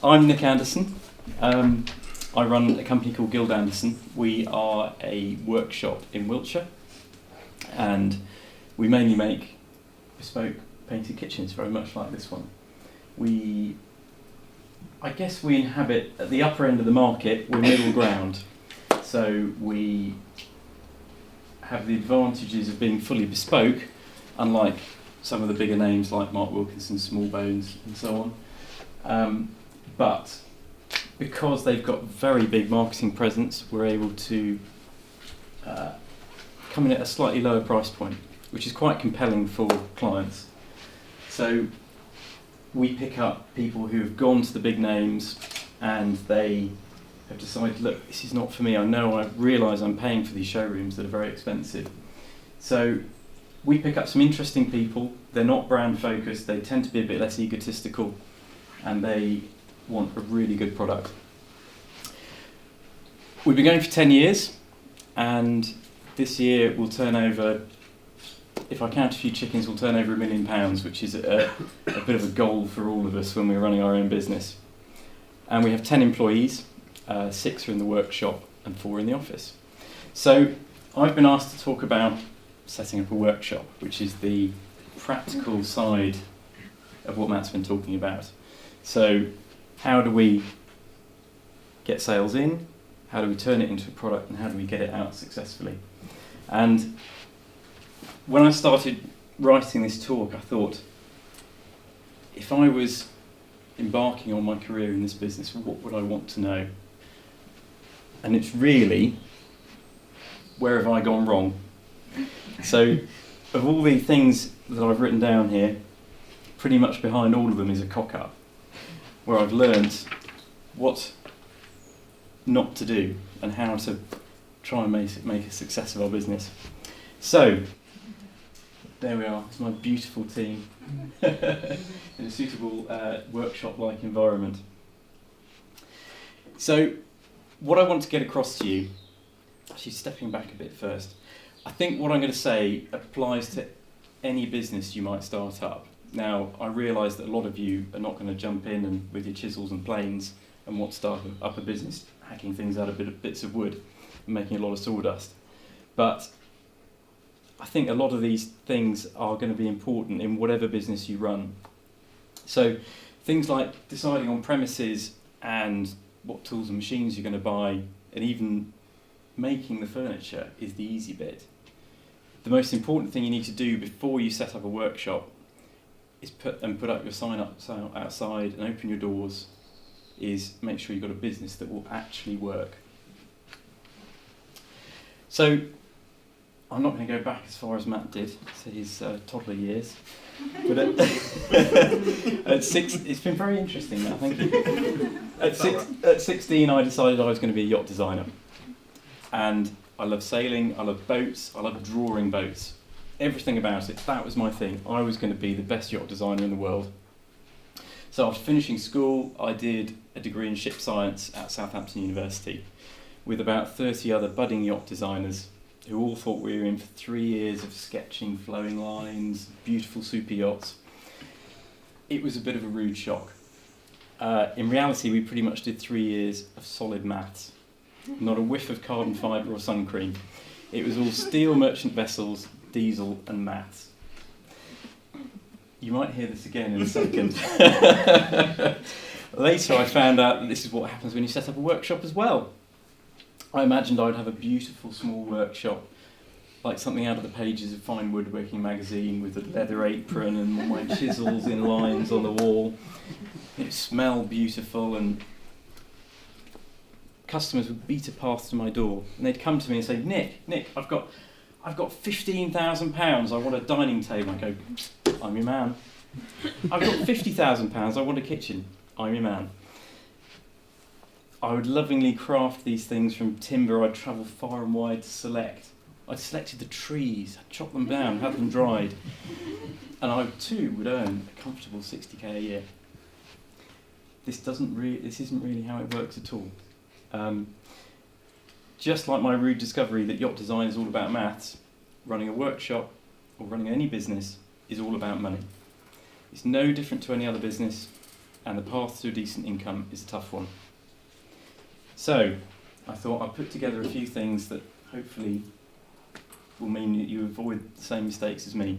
I'm Nick Anderson. I run a company called Guild Anderson. We are a workshop in Wiltshire, and we mainly make bespoke painted kitchens, very much like this one. I guess we inhabit at the upper end of the market. We're middle ground, so we have the advantages of being fully bespoke, unlike some of the bigger names like Mark Wilkinson, Smallbones and so on. But because they've got very big marketing presence, we're able to come in at a slightly lower price point, which is quite compelling for clients. So we pick up people who have gone to the big names and they have decided, look, this is not for me. I realise I'm paying for these showrooms that are very expensive. So we pick up some interesting people. They're not brand focused. They tend to be a bit less egotistical, and they want a really good product. We've been going for 10 years, and this year we'll turn over, if I count a few chickens, we'll turn over £1 million, which is a bit of a goal for all of us when we're running our own business. And we have 10 employees, 6 are in the workshop and 4 in the office. So I've been asked to talk about setting up a workshop, which is the practical side of what Matt's been talking about. So how do we get sales in? How do we turn it into a product, and how do we get it out successfully? And when I started writing this talk, I thought, if I was embarking on my career in this business, what would I want to know? And it's really, where have I gone wrong? So of all the things that I've written down here, pretty much behind all of them is a cock-up, where I've learned what not to do and how to try and make a success of our business. So there we are, it's my beautiful team in a suitable workshop-like environment. So what I want to get across to you, actually stepping back a bit first, I think what I'm going to say applies to any business you might start up. Now, I realise that a lot of you are not going to jump in and with your chisels and planes and want to start up a business hacking things out of bits of wood and making a lot of sawdust. But I think a lot of these things are going to be important in whatever business you run. So things like deciding on premises and what tools and machines you're going to buy, and even making the furniture is the easy bit. The most important thing you need to do before you set up a workshop is put up your sign up outside and open your doors, is make sure you've got a business that will actually work. So I'm not going to go back as far as Matt did to his toddler years, but at 6, it's been very interesting, Matt, thank you. At 16 I decided I was going to be a yacht designer, and I love sailing, I love boats, I love drawing boats. Everything about it, that was my thing. I was going to be the best yacht designer in the world. So after finishing school, I did a degree in ship science at Southampton University with about 30 other budding yacht designers who all thought we were in for 3 years of sketching flowing lines, beautiful super yachts. It was a bit of a rude shock. In reality, we pretty much did 3 years of solid maths. Not a whiff of carbon fibre or sun cream. It was all steel merchant vessels, diesel and maths. You might hear this again in a second. Later I found out that this is what happens when you set up a workshop as well. I imagined I'd have a beautiful small workshop, like something out of the pages of Fine Woodworking magazine, with a leather apron and all my chisels in lines on the wall. It smelled beautiful, and customers would beat a path to my door, and they'd come to me and say, Nick, I've got £15,000, I want a dining table. I go, I'm your man. I've got £50,000, I want a kitchen. I'm your man. I would lovingly craft these things from timber. I'd travel far and wide to select. I'd selected the trees, I'd chopped them down, had them dried, and I too would earn a comfortable 60k a year. This isn't really how it works at all. Just like my rude discovery that yacht design is all about maths, running a workshop or running any business is all about money. It's no different to any other business. and the path to a decent income is a tough one. So, I thought I'd put together a few things that hopefully will mean that you avoid the same mistakes as me.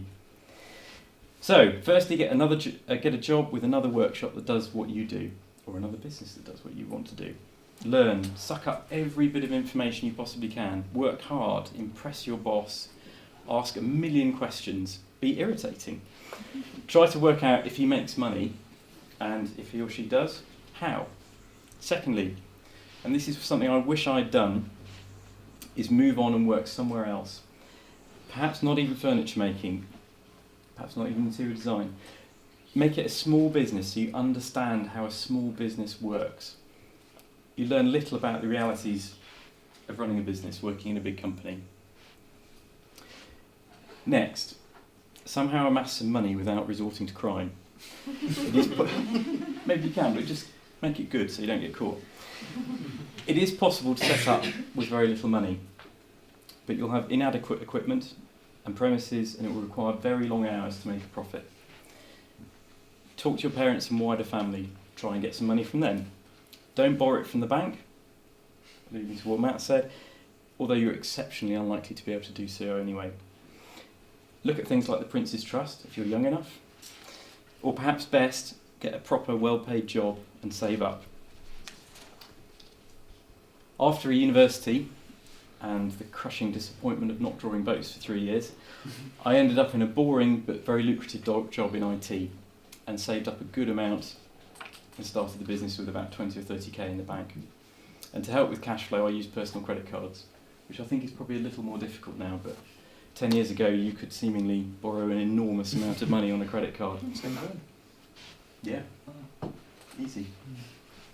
So, firstly, get a job with another workshop that does what you do, or another business that does what you want to do. Learn, suck up every bit of information you possibly can, work hard, impress your boss, ask a million questions, be irritating. Try to work out if he makes money, and if he or she does, how. Secondly, and this is something I wish I'd done, is move on and work somewhere else. Perhaps not even furniture making, perhaps not even interior design. Make it a small business so you understand how a small business works. You learn little about the realities of running a business, working in a big company. Next, somehow amass some money without resorting to crime. Maybe you can, but just make it good so you don't get caught. It is possible to set up with very little money, but you'll have inadequate equipment and premises, and it will require very long hours to make a profit. Talk to your parents and wider family. Try and get some money from them. Don't borrow it from the bank, alluding to what Matt said, although you're exceptionally unlikely to be able to do so anyway. Look at things like the Prince's Trust if you're young enough, or perhaps best, get a proper well-paid job and save up. After a university and the crushing disappointment of not drawing boats for 3 years, I ended up in a boring but very lucrative job in IT and saved up a good amount and started the business with about 20 or 30k in the bank. And to help with cash flow, I used personal credit cards, which I think is probably a little more difficult now, but 10 years ago you could seemingly borrow an enormous amount of money on a credit card. Same phone. Yeah, easy.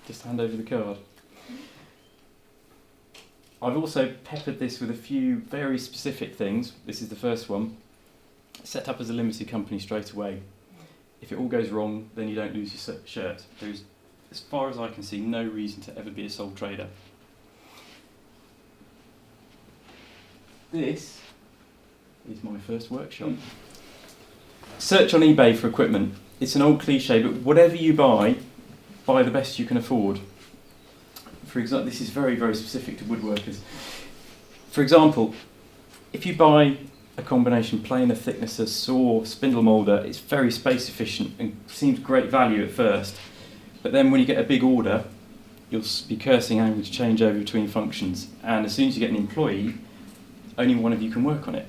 Just hand over the card. I've also peppered this with a few very specific things. This is the first one. Set up as a limited company straight away. If it all goes wrong, then you don't lose your shirt. There's, as far as I can see, no reason to ever be a sole trader. This is my first workshop. Search on eBay for equipment. It's an old cliche, but whatever you buy the best you can afford. For example, this is very, very specific to woodworkers. For example, if you buy a combination planer, thicknesser, saw, spindle moulder, it's very space efficient and seems great value at first. But then when you get a big order, you'll be cursing having to change over between functions. And as soon as you get an employee, only one of you can work on it,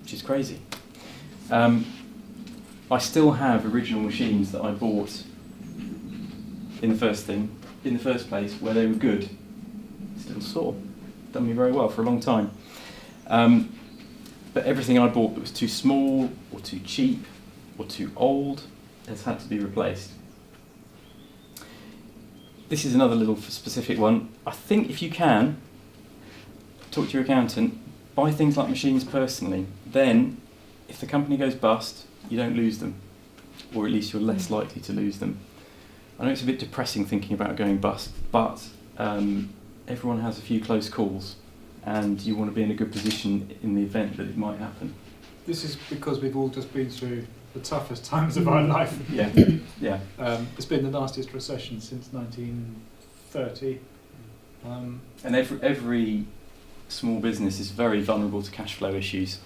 which is crazy. I still have original machines that I bought in the first place where they were good. Still saw. Done me very well for a long time. But everything I bought that was too small or too cheap or too old has had to be replaced. This is another little specific one. I think if you can, talk to your accountant, buy things like machines personally. Then, if the company goes bust, you don't lose them, or at least you're less likely to lose them. I know it's a bit depressing thinking about going bust, but everyone has a few close calls, and you want to be in a good position in the event that it might happen. This is because we've all just been through the toughest times of our life. Yeah, yeah. It's been the nastiest recession since 1930. And every small business is very vulnerable to cash flow issues,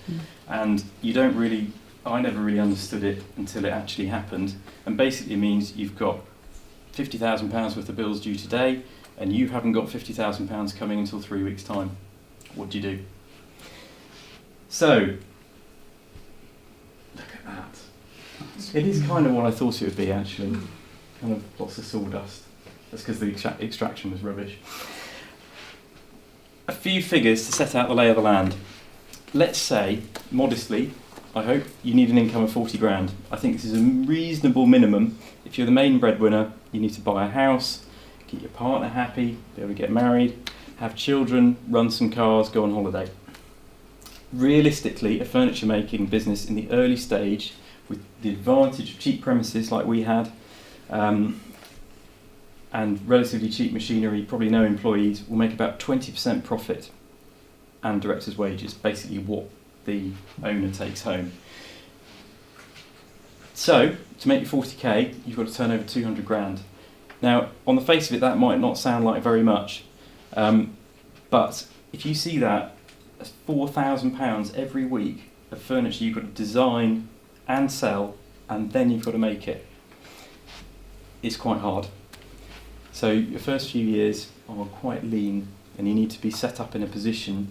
and I never really understood it until it actually happened. And basically it means you've got £50,000 worth of bills due today, and you haven't got £50,000 coming until 3 weeks' time. What do you do? So, look at that. It is kind of what I thought it would be, actually. Kind of lots of sawdust. That's because the extraction was rubbish. A few figures to set out the lay of the land. Let's say, modestly, I hope you need an income of 40 grand. I think this is a reasonable minimum. If you're the main breadwinner, you need to buy a house, keep your partner happy, be able to get married, have children, run some cars, go on holiday. Realistically, a furniture making business in the early stage, with the advantage of cheap premises like we had, and relatively cheap machinery, probably no employees, will make about 20% profit and director's wages, basically what the owner takes home. So, to make your 40k, you've got to turn over 200 grand. Now, on the face of it, that might not sound like very much, but if you see that as £4,000 every week of furniture you've got to design and sell, and then you've got to make it, it's quite hard. So your first few years are quite lean, and you need to be set up in a position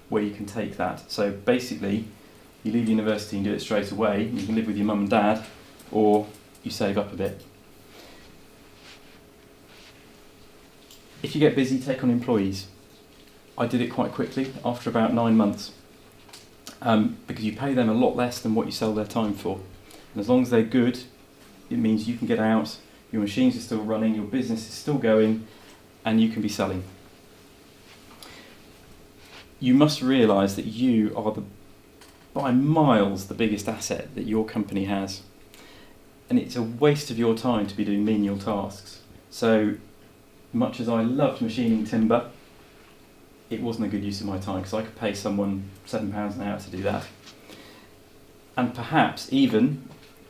where you can take that. So basically, you leave university and do it straight away, you can live with your mum and dad, or you save up a bit. If you get busy, take on employees. I did it quite quickly, after about 9 months, because you pay them a lot less than what you sell their time for. And as long as they're good, it means you can get out, your machines are still running, your business is still going, and you can be selling. You must realise that you are by miles the biggest asset that your company has. And it's a waste of your time to be doing menial tasks. So much as I loved machining timber, it wasn't a good use of my time, because I could pay someone £7 an hour to do that. And perhaps even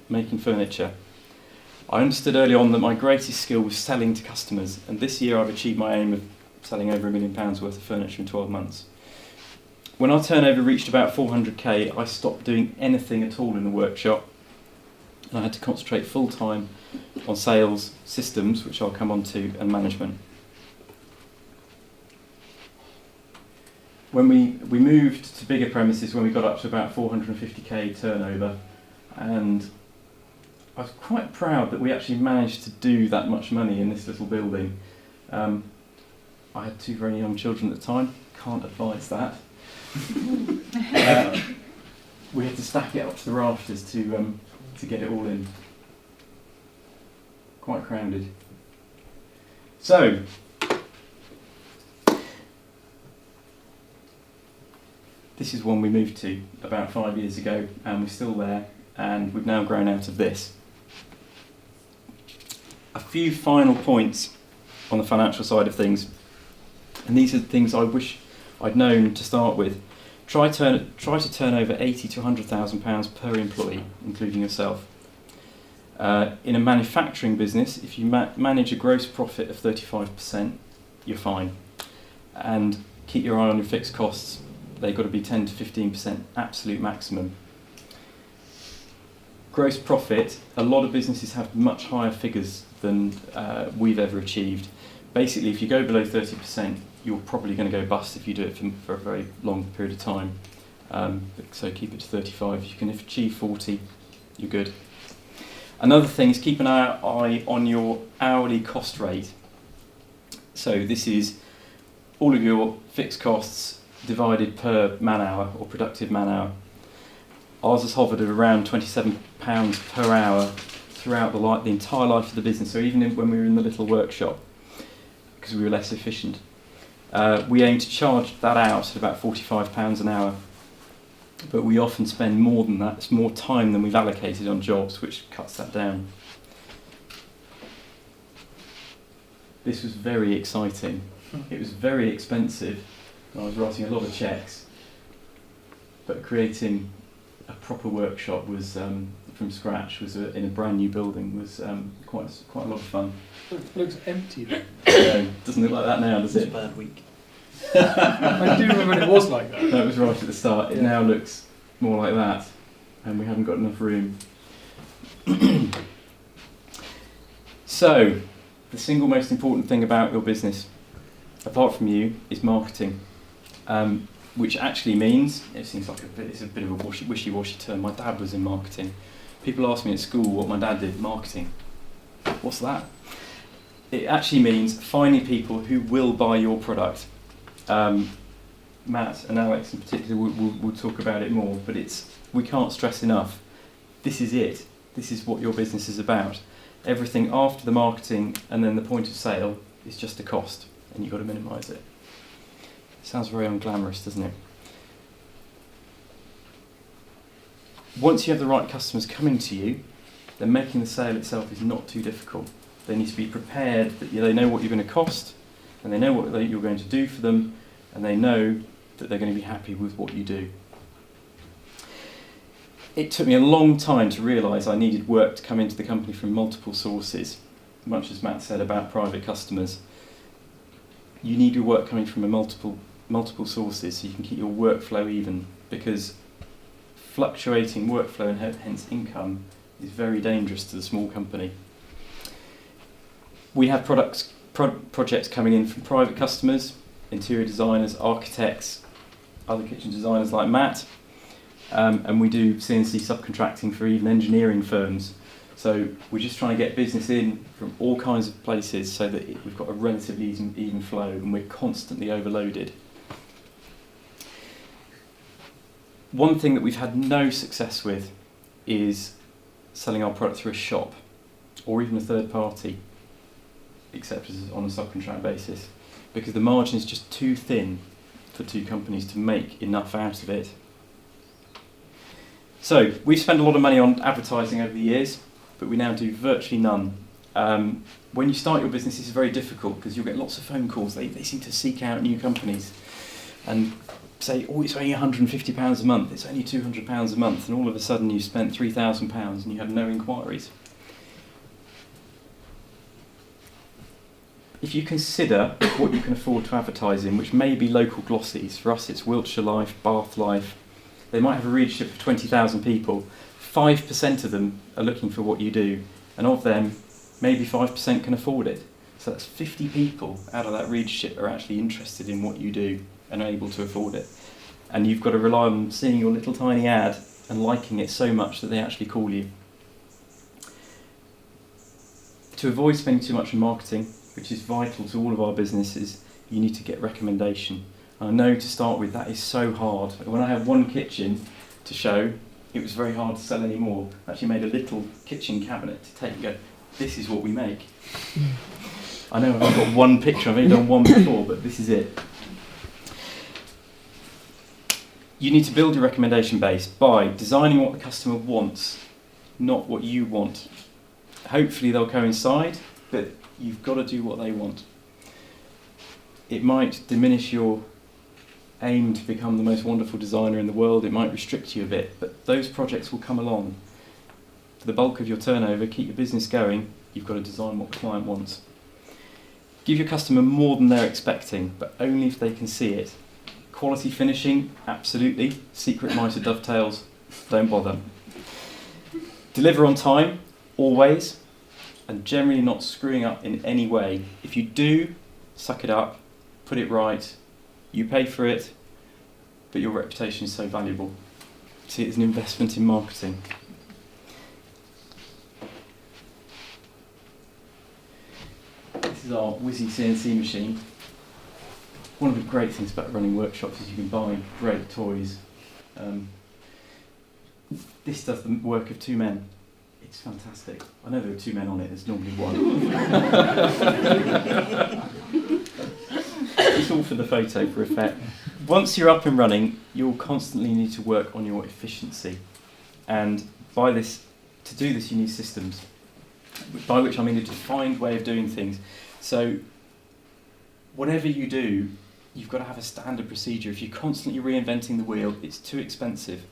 making furniture. I understood early on that my greatest skill was selling to customers, and this year I've achieved my aim of selling over £1 million worth of furniture in 12 months. When our turnover reached about 400k, I stopped doing anything at all in the workshop, and I had to concentrate full time on sales, systems, which I'll come on to, and management. When we moved to bigger premises, when we got up to about 450k turnover, and I was quite proud that we actually managed to do that much money in this little building. I had 2 very young children at the time, can't advise that. We had to stack it up to the rafters to get it all in. Quite crowded. So, this is one we moved to about 5 years ago, and we're still there, and we've now grown out of this. A few final points on the financial side of things, and these are the things I wish I'd known to start with. Try to turn over £80,000 to £100,000 per employee, including yourself. In a manufacturing business, if you manage a gross profit of 35%, you're fine. And keep your eye on your fixed costs. They've got to be 10 to 15% absolute maximum. Gross profit, a lot of businesses have much higher figures than we've ever achieved. Basically, if you go below 30%, you're probably going to go bust if you do it for a very long period of time. So keep it to 35. If you can achieve 40, you're good. Another thing is keep an eye on your hourly cost rate. So this is all of your fixed costs divided per man hour or productive man hour. Ours has hovered at around £27 per hour throughout the entire life of the business. So even when we were in the little workshop, because we were less efficient, we aim to charge that out at about £45 an hour. But we often spend more than that. It's more time than we've allocated on jobs, which cuts that down. This was very exciting. It was very expensive. I was writing a lot of cheques, but creating a proper workshop was from scratch, was in a brand new building, was quite a lot of fun. It looks empty then. Doesn't look like that now, does it? It's a bad week. I do remember when it was like that. That was right at the start. It now looks more like that, and we haven't got enough room. So, the single most important thing about your business, apart from you, is marketing. Which actually means, it seems like it's a bit of a wishy-washy term. My dad was in marketing. People ask me at school what my dad did. Marketing. What's that? It actually means finding people who will buy your product. Matt and Alex in particular will talk about it more, but we can't stress enough. This is it. This is what your business is about. Everything after the marketing and then the point of sale is just a cost, and you've got to minimise it. Sounds very unglamorous, doesn't it? Once you have the right customers coming to you, then making the sale itself is not too difficult. They need to be prepared that they know what you're going to cost, and they know what you're going to do for them, and they know that they're going to be happy with what you do. It took me a long time to realise I needed work to come into the company from multiple sources. much as Matt said about private customers, you need your work coming from multiple sources so you can keep your workflow even, because fluctuating workflow and hence income is very dangerous to the small company. We have projects coming in from private customers, interior designers, architects, other kitchen designers like Matt, and we do CNC subcontracting for even engineering firms. So we're just trying to get business in from all kinds of places so that we've got a relatively even flow and we're constantly overloaded. One thing that we've had no success with is selling our product through a shop or even a third party, except on a subcontract basis, because the margin is just too thin for two companies to make enough out of it. So we've spent a lot of money on advertising over the years, but we now do virtually none. When you start your business, it's very difficult because you'll get lots of phone calls. They seem to seek out new companies and say, oh, it's only £150 a month, it's only £200 a month, and all of a sudden you've spent £3,000 and you have no inquiries. If you consider what you can afford to advertise in, which may be local glossies, for us it's Wiltshire Life, Bath Life, they might have a readership of 20,000 people, 5% of them are looking for what you do, and of them, maybe 5% can afford it. So that's 50 people out of that readership are actually interested in what you do and are able to afford it. And you've got to rely on seeing your little tiny ad and liking it so much that they actually call you. To avoid spending too much on marketing, which is vital to all of our businesses, you need to get recommendation. I know to start with that is so hard. When I had one kitchen to show, it was very hard to sell any more. I actually made a little kitchen cabinet to take and go, this is what we make. I know I've only got one picture, I've only done one before, but this is it. You need to build your recommendation base by designing what the customer wants, not what you want. Hopefully they'll coincide, but you've got to do what they want. It might diminish your aim to become the most wonderful designer in the world, it might restrict you a bit, but those projects will come along. For the bulk of your turnover, keep your business going, you've got to design what the client wants. Give your customer more than they're expecting, but only if they can see it. Quality finishing, absolutely. Secret mitre dovetails, don't bother. Deliver on time, always, and generally not screwing up in any way. If you do, suck it up, put it right, you pay for it, but your reputation is so valuable. See it as an investment in marketing. This is our Whizzy CNC machine. One of the great things about running workshops is you can buy great toys. This does the work of two men. It's fantastic. I know there are two men on it, there's normally one. It's all for the photo, for effect. Once you're up and running, you'll constantly need to work on your efficiency. And to do this, you need systems. By which I mean a defined way of doing things. So whatever you do, you've got to have a standard procedure. If you're constantly reinventing the wheel, it's too expensive.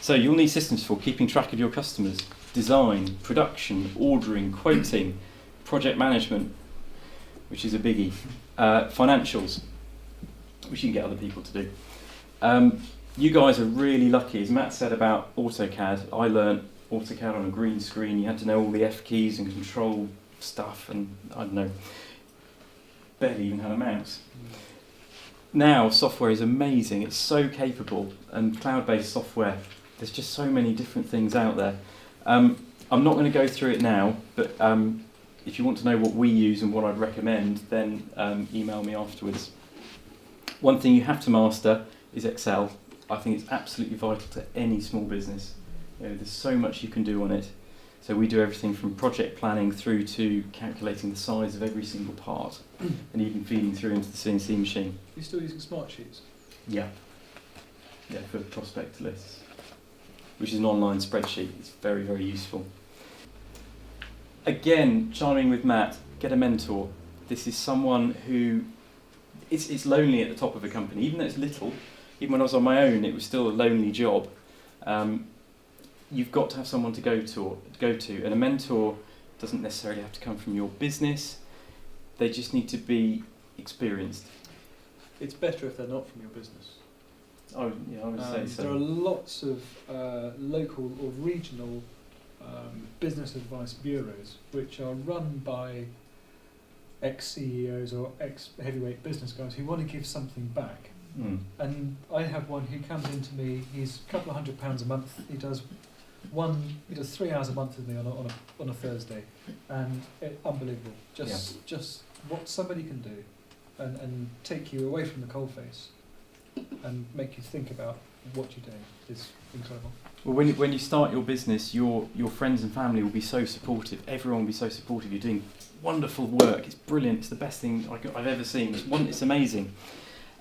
So you'll need systems for keeping track of your customers, design, production, ordering, quoting, project management, which is a biggie, financials, which you can get other people to do. You guys are really lucky. As Matt said about AutoCAD, I learnt AutoCAD on a green screen. You had to know all the F keys and control stuff, and I don't know, barely even had a mouse. Now software is amazing, it's so capable, and cloud-based software, there's just so many different things out there. I'm not going to go through it now, but if you want to know what we use and what I'd recommend, then email me afterwards. One thing you have to master is Excel. I think it's absolutely vital to any small business. You know, there's so much you can do on it. So we do everything from project planning through to calculating the size of every single part and even feeding through into the CNC machine. You're still using Smartsheets? Yeah. Yeah, for prospect lists, which is an online spreadsheet. It's very, very useful. Again, chiming with Matt, get a mentor. This is someone who, it's lonely at the top of a company, even though it's little. Even when I was on my own, it was still a lonely job. You've got to have someone to go to, and a mentor doesn't necessarily have to come from your business. They just need to be experienced. It's better if they're not from your business. I would say so. There are lots of local or regional business advice bureaus which are run by ex-CEOs or ex-heavyweight business guys who want to give something back. Mm. And I have one who comes into me. He's a couple of £100 a month. He does 3 hours a month with me on a Thursday, and unbelievable. Just what somebody can do, and take you away from the coalface, and make you think about what you're doing is incredible. Well, when you start your business, your friends and family will be so supportive. Everyone will be so supportive. You're doing wonderful work. It's brilliant. It's the best thing I've ever seen. It's amazing.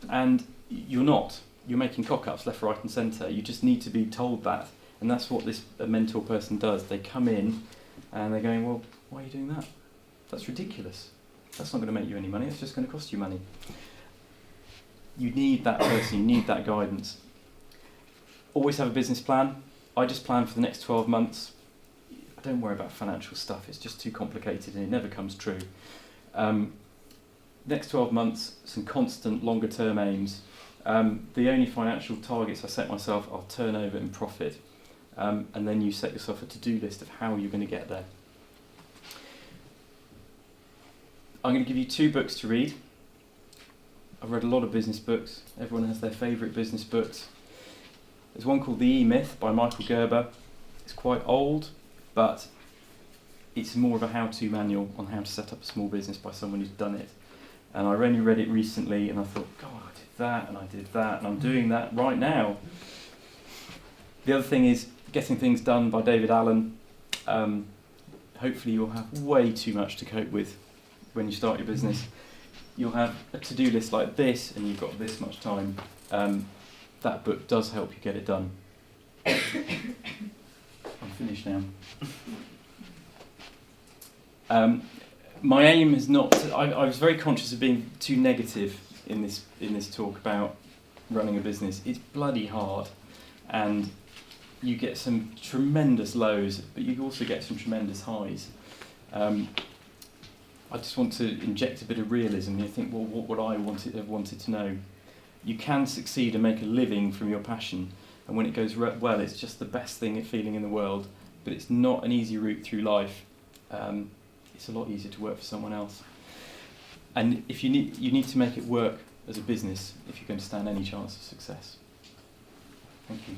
And you're not. You're making cock-ups left, right and centre. You just need to be told that. And that's what a mentor person does. They come in and they're going, well, why are you doing that? That's ridiculous. That's not going to make you any money. It's just going to cost you money. You need that person. You need that guidance. Always have a business plan. I just plan for the next 12 months. I don't worry about financial stuff. It's just too complicated and it never comes true. Next 12 months, some constant longer term aims. The only financial targets I set myself are turnover and profit. And then you set yourself a to-do list of how you're going to get there. I'm going to give you 2 books to read. I've read a lot of business books. Everyone has their favourite business books. There's one called The E-Myth by Michael Gerber. It's quite old, but it's more of a how-to manual on how to set up a small business by someone who's done it. And I only read it recently and I thought, God, I did that and I did that and I'm doing that right now. The other thing is Getting Things Done by David Allen. Hopefully you'll have way too much to cope with when you start your business. You'll have a to-do list like this and you've got this much time. That book does help you get it done. I'm finished now. My aim is not to, I was very conscious of being too negative in this talk about running a business. It's bloody hard and you get some tremendous lows, but you also get some tremendous highs. I just want to inject a bit of realism. You think, well, what would I have wanted to know? You can succeed and make a living from your passion, and when it goes well, it's just the best feeling in the world. But it's not an easy route through life. It's a lot easier to work for someone else. And if you need to make it work as a business if you're going to stand any chance of success. Thank you.